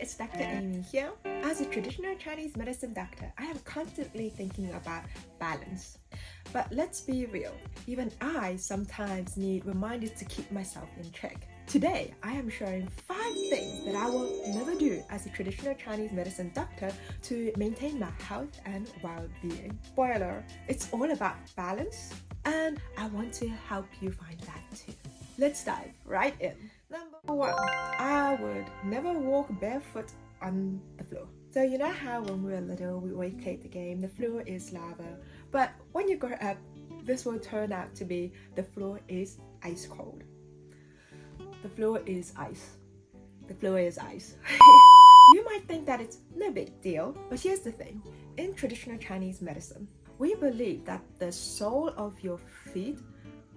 it's Dr. Amy here. As a traditional Chinese medicine doctor, I am constantly thinking about balance. But let's be real, even I sometimes need reminders to keep myself in check. Today, I am sharing 5 things that I will never do as a traditional Chinese medicine doctor to maintain my health and well-being. Spoiler, it's all about balance, and I want to help you find that too. Let's dive right in. Number 1, I would never walk barefoot on the floor. So you know how when we were little, we always played the game, the floor is lava. But when you grow up, this will turn out to be the floor is ice cold. The floor is ice. The floor is ice. You might think that it's no big deal, but here's the thing. In traditional Chinese medicine, we believe that the sole of your feet,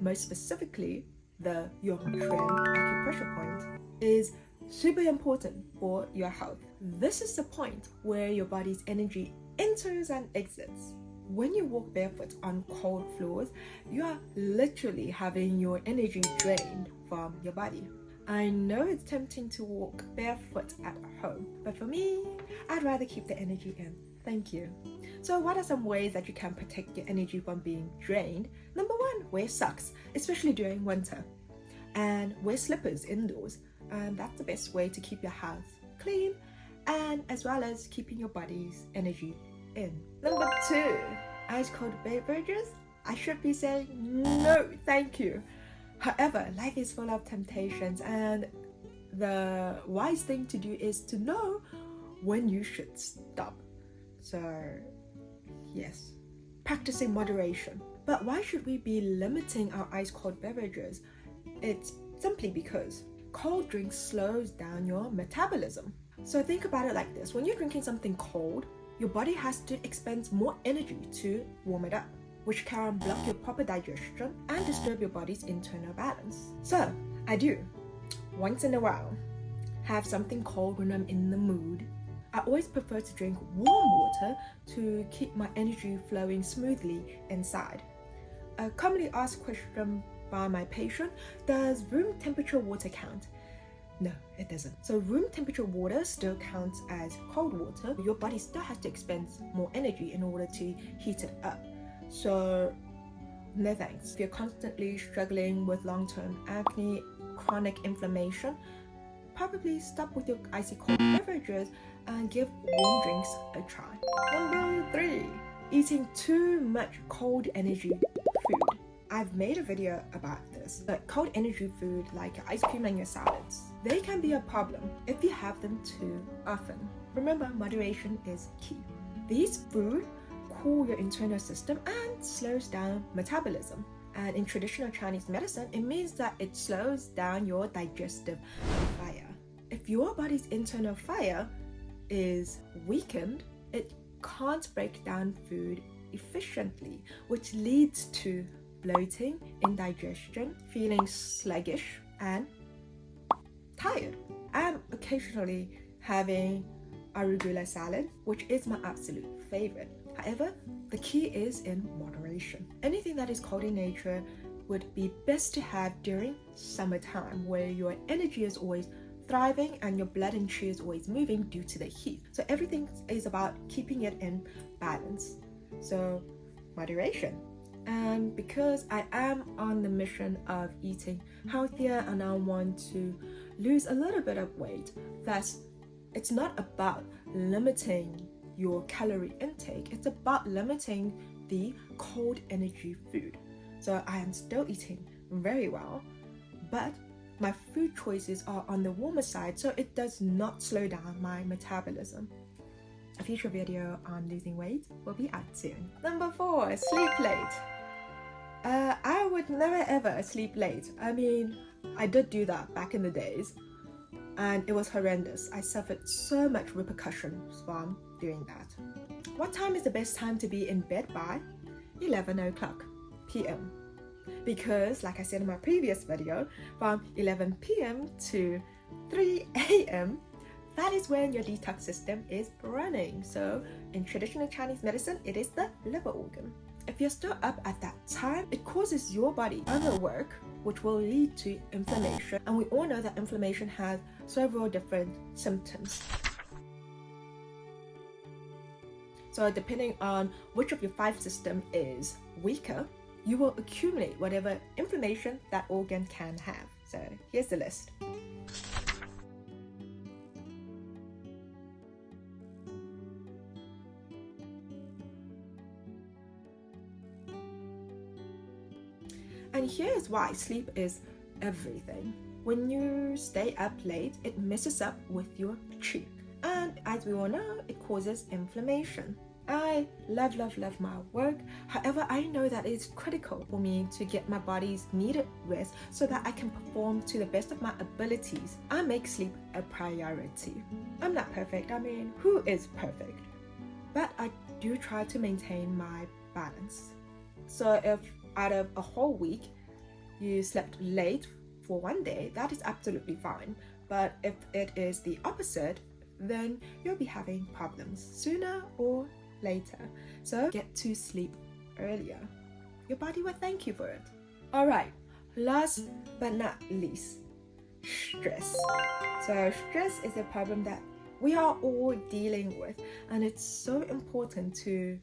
most specifically the Yongquan acupressure point, is super important for your health. This is the point where your body's energy enters and exits. When you walk barefoot on cold floors, you are literally having your energy drained from your body. I know it's tempting to walk barefoot at home, but for me, I'd rather keep the energy in. Thank you. So what are some ways that you can protect your energy from being drained? Number 1, wear socks, especially during winter. And wear slippers indoors. And that's the best way to keep your house clean, and as well as keeping your body's energy in. Number 2, ice cold beverages. I should be saying no, thank you. However, life is full of temptations, and the wise thing to do is to know when you should stop. So yes, practicing moderation. But why should we be limiting our ice cold beverages? It's simply because cold drinks slows down your metabolism. So think about it like this. When you're drinking something cold, your body has to expend more energy to warm it up, which can block your proper digestion and disturb your body's internal balance. So I do, once in a while, have something cold when I'm in the mood. I always prefer to drink warm water to keep my energy flowing smoothly inside. A commonly asked question by my patient, does room temperature water count? No, it doesn't. So room temperature water still counts as cold water. Your body still has to expend more energy in order to heat it up. So no thanks. If you're constantly struggling with long-term acne, chronic inflammation, probably stop with your icy cold beverages and give warm drinks a try. Number 3, eating too much cold energy food. I've made a video about this, but cold energy food like your ice cream and your salads, they can be a problem if you have them too often. Remember, moderation is key. These food cool your internal system and slows down metabolism. And in traditional Chinese medicine, it means that it slows down your digestive fire. If your body's internal fire is weakened, it can't break down food efficiently, which leads to bloating, indigestion, feeling sluggish and tired. I'm occasionally having arugula salad, which is my absolute favorite. However, the key is in moderation. Anything that is cold in nature would be best to have during summertime, where your energy is always thriving and your blood and chi is always moving due to the heat. So everything is about keeping it in balance. So moderation. And because I am on the mission of eating healthier and I want to lose a little bit of weight, thus it's not about limiting your calorie intake, it's about limiting the cold energy food. So I am still eating very well, but my food choices are on the warmer side, so it does not slow down my metabolism. A future video on losing weight will be out soon. Number 4, sleep late. I would never ever sleep late. I mean, I did do that back in the days, and it was horrendous. I suffered so much repercussions from doing that. What time is the best time to be in bed by? 11 o'clock p.m. Because, like I said in my previous video, from 11 p.m. to 3 a.m., that is when your detox system is running. So in traditional Chinese medicine, it is the liver organ. If you're still up at that time, it causes your body overwork, which will lead to inflammation. And we all know that inflammation has several different symptoms. So depending on which of your 5 system is weaker, you will accumulate whatever inflammation that organ can have. So here's the list. And here's why sleep is everything. When you stay up late, it messes up with your qi. And as we all know, it causes inflammation. I love my work. However, I know that it's critical for me to get my body's needed rest so that I can perform to the best of my abilities. I make sleep a priority. I'm not perfect. I mean, who is perfect? But I do try to maintain my balance. So if out of a whole week you slept late for one day, that is absolutely fine. But if it is the opposite, then you'll be having problems sooner or later. So get to sleep earlier. Your body will thank you for it. All right, last but not least, stress. So stress is a problem that we are all dealing with, and it's so important to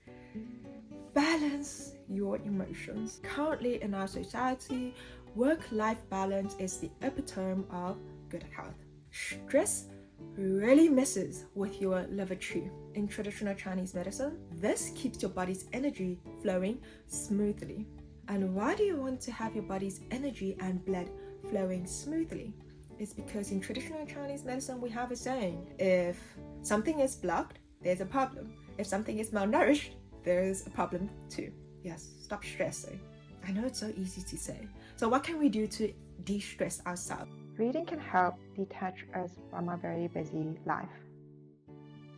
balance your emotions. Currently in our society, work-life balance is the epitome of good health. Stress really messes with your liver qi. In traditional Chinese medicine, this keeps your body's energy flowing smoothly. And why do you want to have your body's energy and blood flowing smoothly? It's because in traditional Chinese medicine, we have a saying, if something is blocked, there's a problem. If something is malnourished, there's a problem too. Yes, stop stressing. I know it's so easy to say. So what can we do to de-stress ourselves? Reading can help detach us from a very busy life.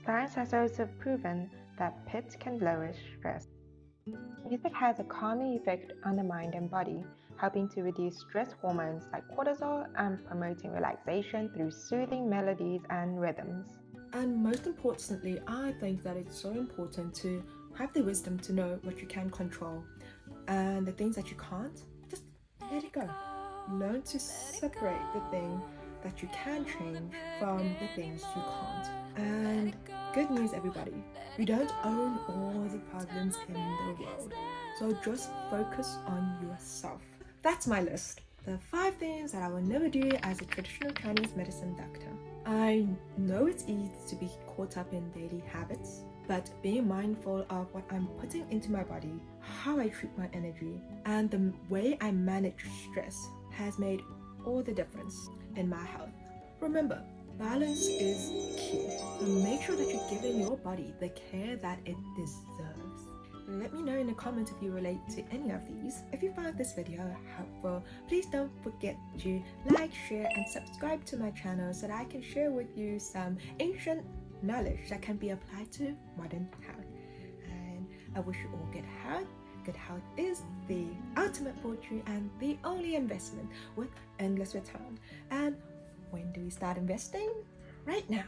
Science has also proven that pits can lower stress. Music has a calming effect on the mind and body, helping to reduce stress hormones like cortisol and promoting relaxation through soothing melodies and rhythms. And most importantly, I think that it's so important to have the wisdom to know what you can control, and the things that you can't, just let it go. Learn to separate the thing that you can change from the things you can't. And good news, everybody, we don't own all the problems in the world, so just focus on yourself. That's my list. The 5 things that I will never do as a traditional Chinese medicine doctor. I know it's easy to be caught up in daily habits, but being mindful of what I'm putting into my body, how I treat my energy, and the way I manage stress has made all the difference in my health. Remember, balance is key, so make sure that you're giving your body the care that it deserves. Let me know in the comments if you relate to any of these. If you found this video helpful, please don't forget to like, share, and subscribe to my channel so that I can share with you some ancient knowledge that can be applied to modern health. And I wish you all good health. Good health is the ultimate fortune and the only investment with endless return. And when do we start investing? Right now.